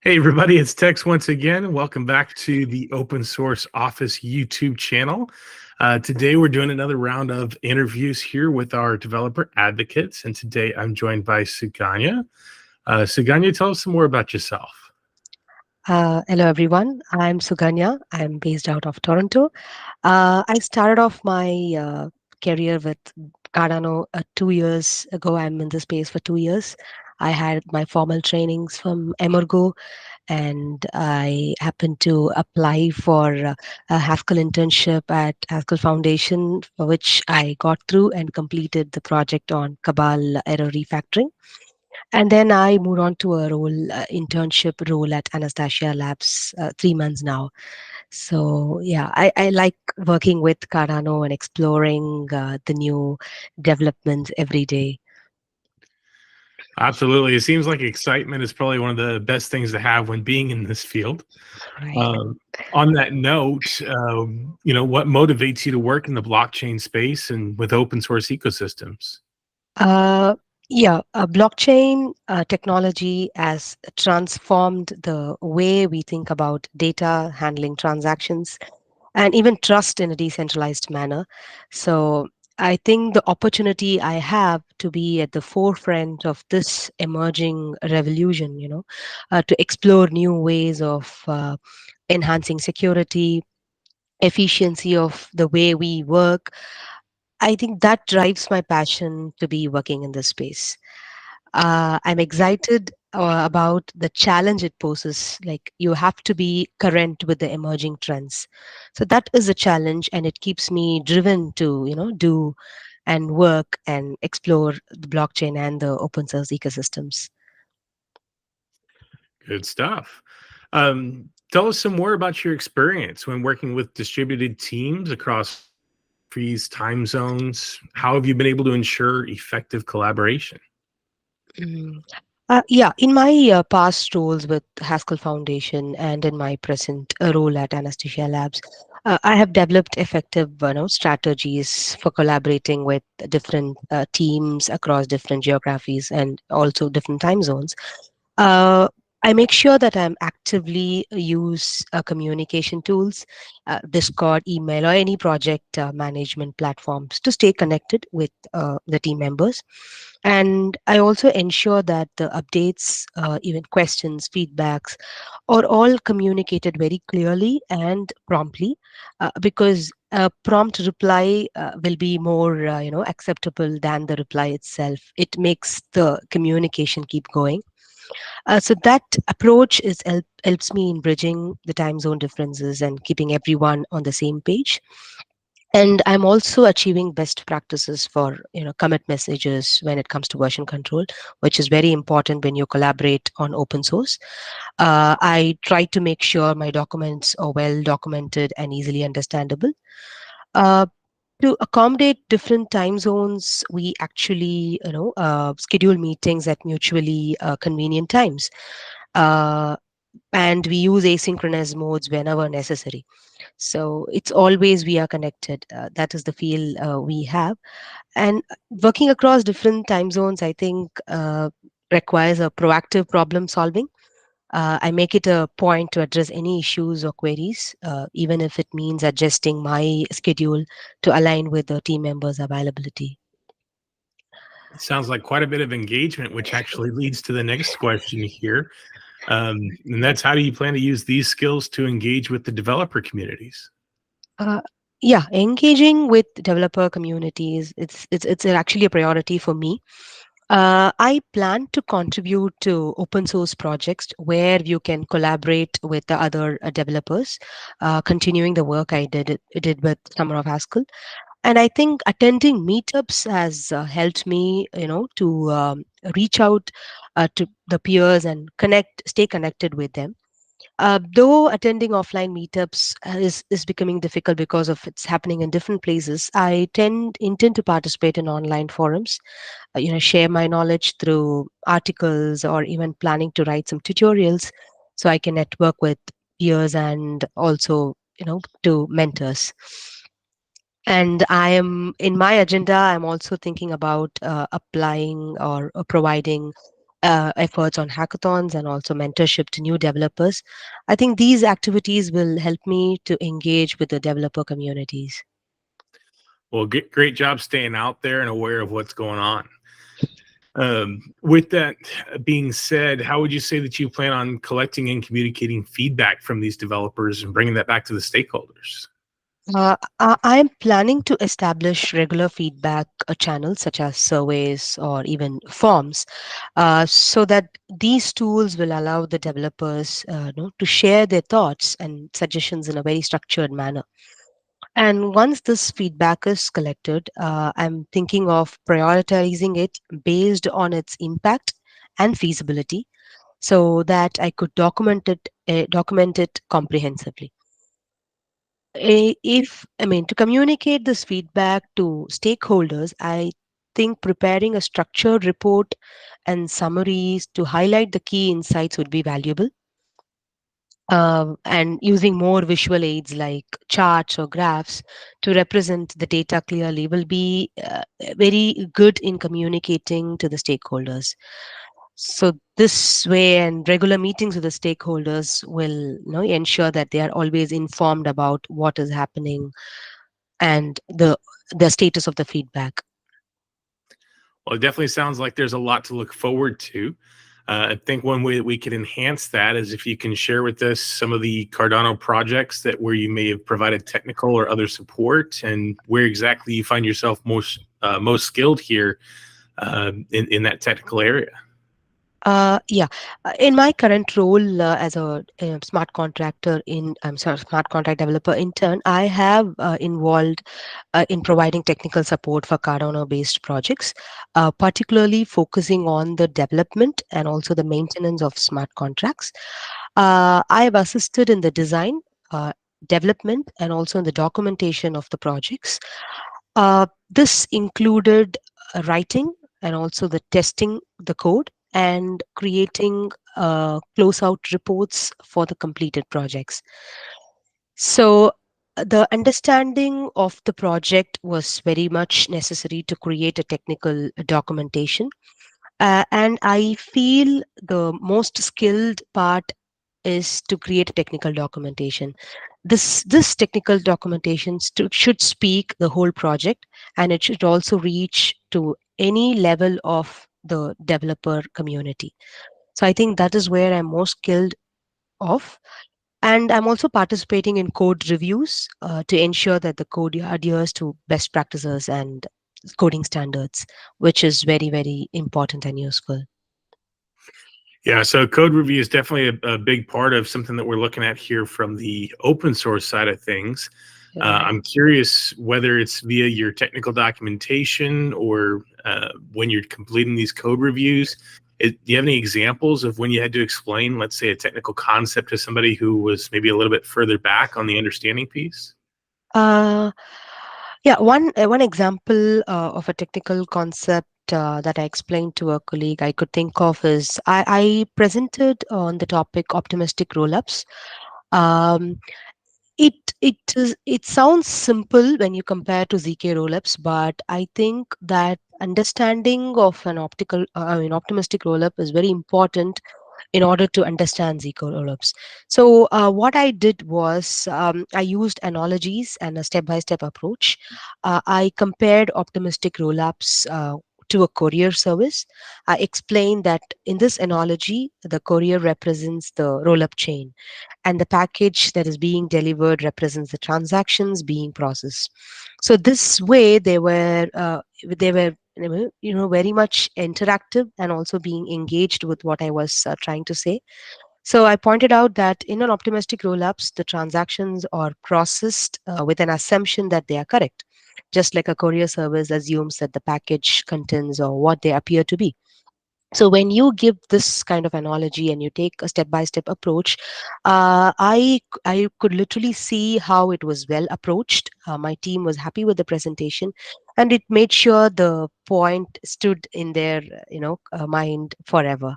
Hey everybody, it's Tex once again. Welcome back to the Open Source Office YouTube channel. Today we're doing another round of interviews here with our developer advocates, and today I'm joined by Suganya. Suganya, tell us some more about yourself. Hello, everyone. I'm Suganya. I'm based out of Toronto. I started off my career with Cardano 2 years ago. I'm in the space for 2 years. I had my formal trainings from Emergo, and I happened to apply for a Haskell internship at Haskell Foundation, for which I got through and completed the project on Cabal error refactoring. And then I moved on to a internship role at Anastasia Labs, 3 months now. So yeah, I like working with Cardano and exploring the new developments every day. Absolutely. It seems like excitement is probably one of the best things to have when being in this field. Right. Um, on that note, what motivates you to work in the blockchain space and with open source ecosystems? Uh, yeah, blockchain technology has transformed the way we think about data handling transactions and even trust in a decentralized manner. So I think the opportunity I have to be at the forefront of this emerging revolution, to explore new ways of enhancing security, efficiency of the way we work. I think that drives my passion to be working in this space. I'm excited about the challenge it poses. Like, you have to be current with the emerging trends. So that is a challenge, and it keeps me driven to, do and work and explore the blockchain and the open source ecosystems. Good stuff. Tell us some more about your experience when working with distributed teams across these time zones. How have you been able to ensure effective collaboration? Mm. Yeah, in my past roles with Haskell Foundation and in my present role at Anastasia Labs, I have developed effective strategies for collaborating with different teams across different geographies and also different time zones. Uh, I make sure that I'm actively use communication tools, Discord, email, or any project management platforms to stay connected with the team members. And I also ensure that the updates, even questions, feedbacks, are all communicated very clearly and promptly, because a prompt reply will be more, acceptable than the reply itself. It makes the communication keep going. So that approach helps me in bridging the time zone differences and keeping everyone on the same page. And I'm also achieving best practices for commit messages when it comes to version control, which is very important when you collaborate on open source. I try to make sure my documents are well documented and easily understandable. Uh, to accommodate different time zones, we actually schedule meetings at mutually convenient times. Uh, and we use asynchronous modes whenever necessary. So it's always we are connected. That is the feel we have. And working across different time zones, I think, requires a proactive problem solving. I make it a point to address any issues or queries, even if it means adjusting my schedule to align with the team members' availability. It sounds like quite a bit of engagement, which actually leads to the next question here. And that's, how do you plan to use these skills to engage with the developer communities? Uh, yeah, engaging with developer communities, it's actually a priority for me. I plan to contribute to open source projects where you can collaborate with the other developers, continuing the work I did with Summer of Haskell. And I think attending meetups has helped me, to reach out to the peers and stay connected with them. Though attending offline meetups is becoming difficult because of it's happening in different places, I intend to participate in online forums, share my knowledge through articles or even planning to write some tutorials so I can network with peers and also, to mentors. And I am in my agenda, I'm also thinking about applying or providing efforts on hackathons and also mentorship to new developers. I think these activities will help me to engage with the developer communities. Well, great job staying out there and aware of what's going on. With that being said, how would you say that you plan on collecting and communicating feedback from these developers and bringing that back to the stakeholders? I'm planning to establish regular feedback channels such as surveys or even forms, so that these tools will allow the developers to share their thoughts and suggestions in a very structured manner. And once this feedback is collected, I'm thinking of prioritizing it based on its impact and feasibility so that I could document it comprehensively. If I mean to communicate this feedback to stakeholders, I think preparing a structured report and summaries to highlight the key insights would be valuable. And using more visual aids like charts or graphs to represent the data clearly will be very good in communicating to the stakeholders. So this way, and regular meetings with the stakeholders will ensure that they are always informed about what is happening and the status of the feedback. Well, it definitely sounds like there's a lot to look forward to. I think one way that we could enhance that is if you can share with us some of the Cardano projects that where you may have provided technical or other support, and where exactly you find yourself most skilled here in that technical area. Yeah, in my current role as a smart contractor I'm sorry, smart contract developer intern, I have involved in providing technical support for Cardano-based projects, particularly focusing on the development and also the maintenance of smart contracts. I have assisted in the design, development, and also in the documentation of the projects. This included writing and also the testing the code and creating closeout reports for the completed projects. So the understanding of the project was very much necessary to create a technical documentation. And I feel the most skilled part is to create a technical documentation. This technical documentation should speak the whole project, and it should also reach to any level of the developer community. So I think that is where I'm most skilled of. And I'm also participating in code reviews to ensure that the code adheres to best practices and coding standards, which is very, very important and useful. Yeah, so code review is definitely a big part of something that we're looking at here from the open source side of things. Right. I'm curious whether it's via your technical documentation or when you're completing these code reviews. Do you have any examples of when you had to explain, let's say, a technical concept to somebody who was maybe a little bit further back on the understanding piece? Uh, yeah, one example of a technical concept that I explained to a colleague I could think of is I presented on the topic optimistic rollups. Um, it sounds simple when you compare to ZK rollups, but I think that understanding of optimistic rollup is very important in order to understand ZK rollups. So what I did was I used analogies and a step-by-step approach. I compared optimistic rollups to a courier service. I explained that in this analogy, the courier represents the rollup chain, and the package that is being delivered represents the transactions being processed. So this way, they were very much interactive and also being engaged with what I was trying to say. So I pointed out that in an optimistic rollups, the transactions are processed with an assumption that they are correct, just like a courier service assumes that the package contains or what they appear to be. So when you give this kind of analogy and you take a step-by-step approach, I could literally see how it was well approached. My team was happy with the presentation, and it made sure the point stood in their mind forever.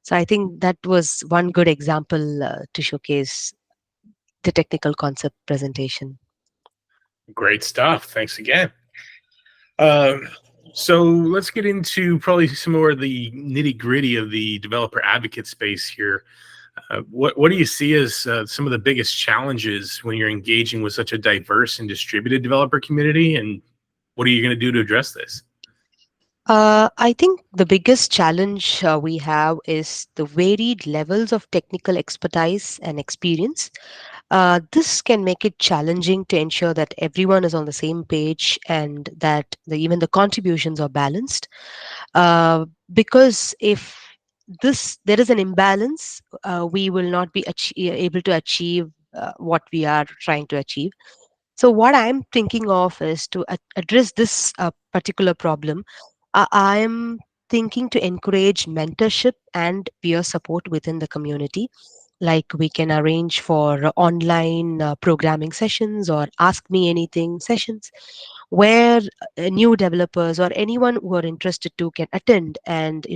So I think that was one good example to showcase the technical concept presentation. Great stuff. Thanks again. Um, So let's get into probably some more of the nitty gritty of the developer advocate space here. What do you see as some of the biggest challenges when you're engaging with such a diverse and distributed developer community? And what are you going to do to address this? I think the biggest challenge we have is the varied levels of technical expertise and experience. This can make it challenging to ensure that everyone is on the same page and that even the contributions are balanced. Because if there is an imbalance, we will not be able to achieve what we are trying to achieve. So what I'm thinking of is to address this particular problem. I am thinking to encourage mentorship and peer support within the community. Like we can arrange for online programming sessions or ask me anything sessions where new developers or anyone who are interested to can attend, and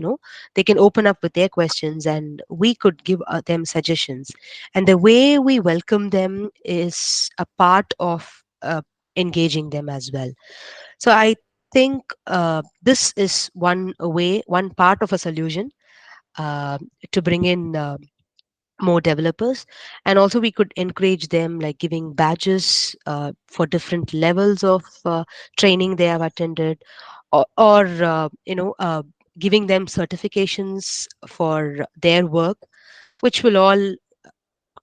they can open up with their questions and we could give them suggestions. And the way we welcome them is a part of engaging them as well. So I think this is one part of a solution uh, to bring in more developers. And also we could encourage them, like giving badges for different levels of training they have attended, or giving them certifications for their work, which will all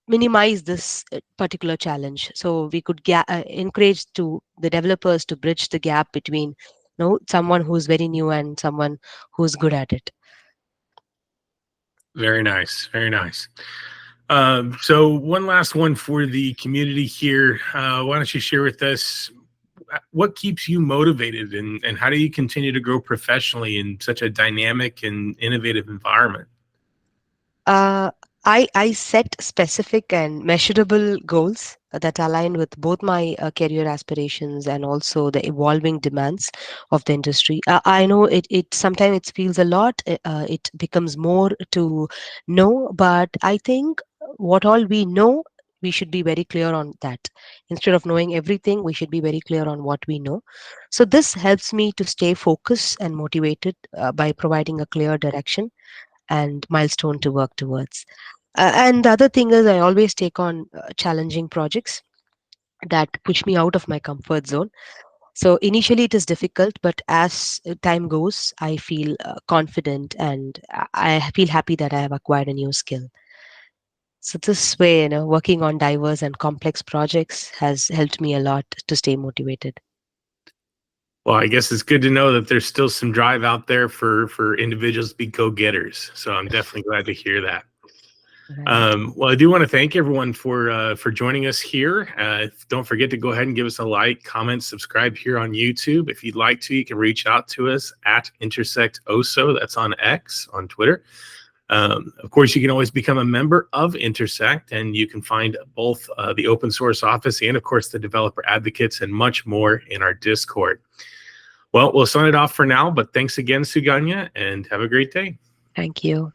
minimize this particular challenge. So we could encourage to the developers to bridge the gap between someone who's very new and someone who's good at it. Very nice. Very nice. So one last one for the community here. Why don't you share with us what keeps you motivated, and how do you continue to grow professionally in such a dynamic and innovative environment? Uh, I set specific and measurable goals that align with both my career aspirations and also the evolving demands of the industry. I know it sometimes it feels a lot. It becomes more to know, but I think what all we know, we should be very clear on that. Instead of knowing everything, we should be very clear on what we know. So this helps me to stay focused and motivated by providing a clear direction and milestone to work towards. And the other thing is, I always take on challenging projects that push me out of my comfort zone. So initially it is difficult, but as time goes, I feel confident and I feel happy that I have acquired a new skill. So this way, working on diverse and complex projects has helped me a lot to stay motivated. Well, I guess it's good to know that there's still some drive out there for individuals to be go-getters. So I'm definitely glad to hear that. Right. Well, I do want to thank everyone for joining us here. Don't forget to go ahead and give us a like, comment, subscribe here on YouTube. If you'd like to, you can reach out to us at Intersect OSO. That's on X, on Twitter. Of course, you can always become a member of Intersect, and you can find both the open source office and, of course, the developer advocates and much more in our Discord. Well, we'll sign it off for now, but thanks again, Suganya, and have a great day. Thank you.